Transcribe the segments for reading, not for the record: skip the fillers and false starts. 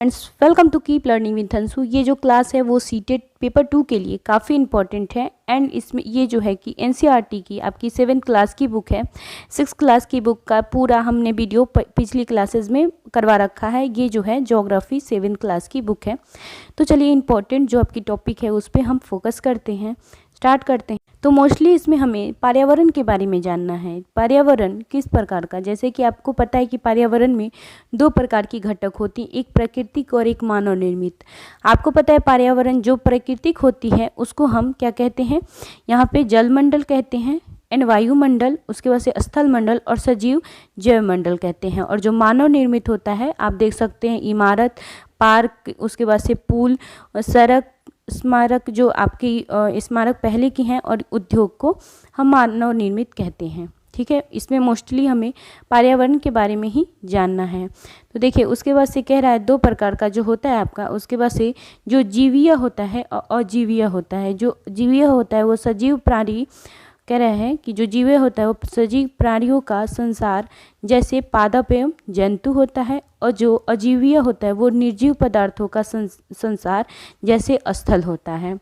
Friends, welcome to keep learning with Anshu. ये जो class है वो सीटेट पेपर 2 के लिए काफ़ी इंपॉर्टेंट है। एंड इसमें ये जो है कि एनसीईआरटी की आपकी 7th क्लास की बुक है। 6th क्लास की बुक का पूरा हमने वीडियो पिछली क्लासेस में करवा रखा है। ये जो है ज्योग्राफी 7th क्लास की बुक है। तो चलिए इंपॉर्टेंट जो आपकी टॉपिक है उस पर हम फोकस करते हैं, स्टार्ट करते हैं। तो मोस्टली इसमें हमें पर्यावरण के बारे में जानना है। पर्यावरण किस प्रकार का, जैसे कि आपको पता है कि पर्यावरण में 2 प्रकार की घटक होती हैं, एक प्राकृतिक और एक मानव निर्मित। आपको पता है पर्यावरण जो प्राकृतिक होती है उसको हम क्या कहते हैं, यहाँ पे जलमंडल कहते हैं एंड वायुमंडल, उसके बाद से स्थल मंडल और सजीव जैवमंडल कहते हैं। और जो मानव निर्मित होता है आप देख सकते हैं इमारत, पार्क, उसके बाद से पुल, सड़क, स्मारक, जो आपकी स्मारक पहले की हैं, और उद्योग को हम मानव निर्मित कहते हैं। ठीक है, इसमें मोस्टली हमें पर्यावरण के बारे में ही जानना है। तो देखिए उसके बाद से कह रहा है 2 प्रकार का जो होता है आपका, उसके बाद से जो जीवीय होता है और अजीवीय होता है। जो जीवीय होता है वो सजीव प्राणी, कह रहे हैं कि जो जीव होता है वो सजीव प्राणियों का संसार जैसे पादप एवं जंतु होता है, और जो अजीवीय होता है वो निर्जीव पदार्थों का संसार जैसे स्थल होता है।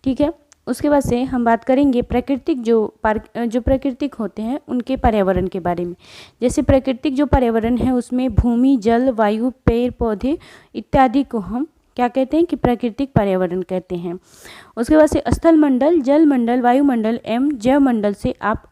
ठीक है, उसके बाद से हम बात करेंगे प्राकृतिक जो प्राकृतिक होते हैं उनके पर्यावरण के बारे में। जैसे प्राकृतिक जो पर्यावरण है उसमें भूमि, जल, वायु, पेड़ पौधे इत्यादि को हम क्या कहते हैं कि प्राकृतिक पर्यावरण कहते हैं। उसके बाद से स्थल मंडल, जल मंडल, वायुमंडल एवं जैव मंडल से आप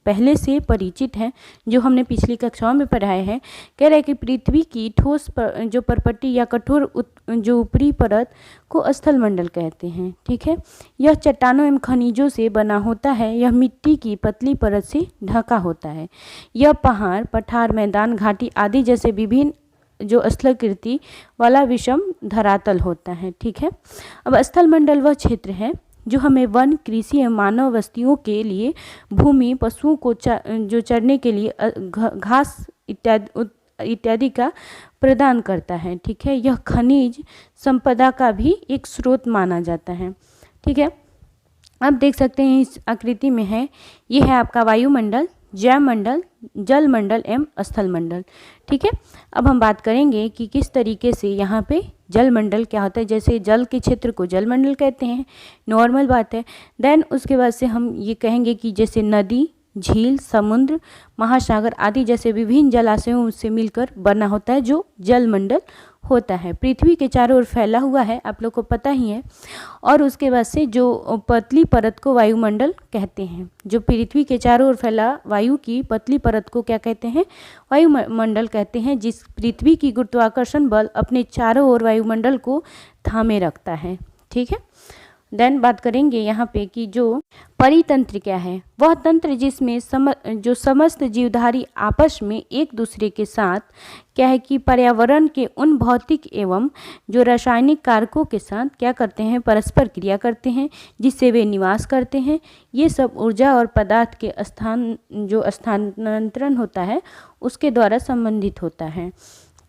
पहले से परिचित हैं, जो हमने पिछली कक्षाओं में पढ़ाए हैं। कह रहे हैं कि पृथ्वी की ठोस जो परपट्टी या कठोर जो ऊपरी परत को स्थल मंडल कहते हैं। ठीक है, यह चट्टानों एवं खनिजों से बना होता है। यह मिट्टी की पतली परत से ढका होता है। यह पहाड़, पठार, मैदान, घाटी आदि जैसे विभिन्न जो स्थलाकृति वाला विषम धरातल होता है। ठीक है, अब स्थल मंडल वह क्षेत्र है जो हमें वन, कृषि एवं मानव बस्तियों के लिए भूमि, पशुओं को जो चरने के लिए घास इत्यादि का प्रदान करता है। ठीक है, यह खनिज संपदा का भी एक स्रोत माना जाता है। ठीक है, अब देख सकते हैं इस आकृति में है, ये है आपका वायुमंडल, जैवमंडल, जल मंडल एवं स्थल मंडल। ठीक है, अब हम बात करेंगे कि किस तरीके से यहाँ पे जल मंडल क्या होता है। जैसे जल के क्षेत्र को जल मंडल कहते हैं, नॉर्मल बात है। देन उसके बाद से हम ये कहेंगे कि जैसे नदी, झील, समुद्र, महासागर आदि जैसे विभिन्न जलाशयों से मिलकर बना होता है जो जल मंडल होता है। पृथ्वी के चारों ओर फैला हुआ है, आप लोग को पता ही है। और उसके बाद से जो पतली परत को वायुमंडल कहते हैं। जो पृथ्वी के चारों ओर फैला वायु की पतली परत को क्या कहते हैं, वायुमंडल कहते हैं। जिस पृथ्वी की गुरुत्वाकर्षण बल अपने चारों ओर वायुमंडल को थामे रखता है। ठीक है, देन बात करेंगे यहाँ पे कि जो परितंत्र क्या है, वह तंत्र जिसमें जो समस्त जीवधारी आपस में एक दूसरे के साथ क्या है कि पर्यावरण के उन भौतिक एवं जो रासायनिक कारकों के साथ क्या करते हैं, परस्पर क्रिया करते हैं, जिससे वे निवास करते हैं। ये सब ऊर्जा और पदार्थ के स्थानांतरण होता है उसके द्वारा संबंधित होता है।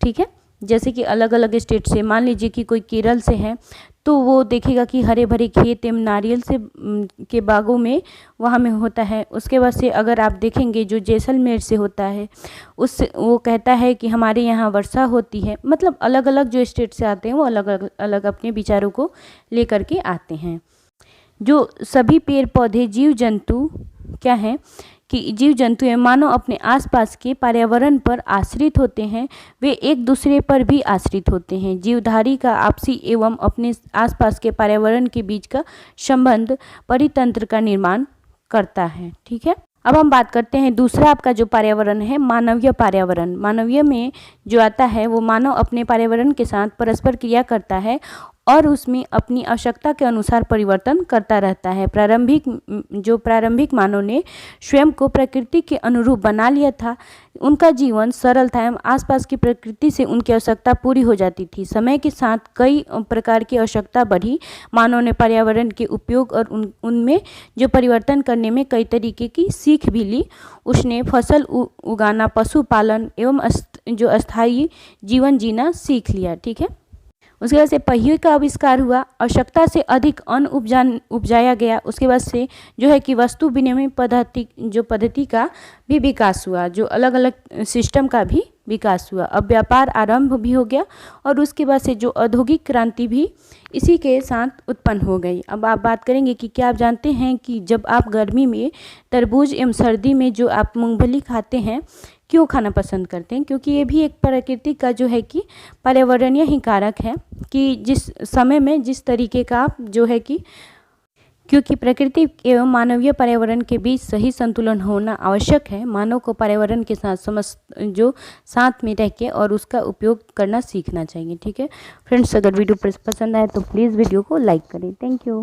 ठीक है, जैसे कि अलग अलग स्टेट से, मान लीजिए कि कोई केरल से है तो वो देखेगा कि हरे भरे खेत एवं नारियल से के बागों में वहाँ में होता है। उसके बाद से अगर आप देखेंगे जो जैसलमेर से होता है उससे वो कहता है कि हमारे यहाँ वर्षा होती है। मतलब अलग अलग जो स्टेट से आते हैं वो अलग अलग अपने विचारों को लेकर के आते हैं। जो सभी पेड़ पौधे, जीव जंतु क्या है कि जीव जंतु एवं मानव अपने आसपास के पर्यावरण पर आश्रित होते हैं, वे एक दूसरे पर भी आश्रित होते हैं। जीवधारी का आपसी एवं अपने आसपास के पर्यावरण के बीच का संबंध परितंत्र का निर्माण करता है। ठीक है, अब हम बात करते हैं दूसरा आपका जो पर्यावरण है, मानवीय पर्यावरण। मानवीय में जो आता है वो मानव अपने पर्यावरण के साथ परस्पर क्रिया करता है और उसमें अपनी आवश्यकता के अनुसार परिवर्तन करता रहता है। प्रारंभिक मानव ने स्वयं को प्रकृति के अनुरूप बना लिया था। उनका जीवन सरल था एवं आसपास की प्रकृति से उनकी आवश्यकता पूरी हो जाती थी। समय के साथ कई प्रकार की आवश्यकता बढ़ी। मानव ने पर्यावरण के उपयोग और उनमें जो परिवर्तन करने में कई तरीके की सीख भी ली। उसने फसल उगाना, पशुपालन एवं जो अस्थायी जीवन जीना सीख लिया। ठीक है, उसके बाद से पहिए का आविष्कार हुआ, आवश्यकता से अधिक अन्न उपजाया गया। उसके बाद से जो है कि वस्तु विनिमय पद्धति का भी विकास हुआ, जो अलग अलग सिस्टम का भी विकास हुआ। अब व्यापार आरंभ भी हो गया और उसके बाद से जो औद्योगिक क्रांति भी इसी के साथ उत्पन्न हो गई। अब आप बात करेंगे कि क्या आप जानते हैं कि जब आप गर्मी में तरबूज एवं सर्दी में जो आप मूंगफली खाते हैं, क्यों खाना पसंद करते हैं? क्योंकि ये भी एक प्रकृति का जो है कि पर्यावरणीय ही कारक है कि जिस समय में जिस तरीके का जो है कि क्योंकि प्रकृति एवं मानवीय पर्यावरण के बीच सही संतुलन होना आवश्यक है। मानव को पर्यावरण के साथ साथ में रह के और उसका उपयोग करना सीखना चाहिए। ठीक है फ्रेंड्स, अगर वीडियो पसंद आए तो प्लीज़ वीडियो को लाइक करें। Thank you.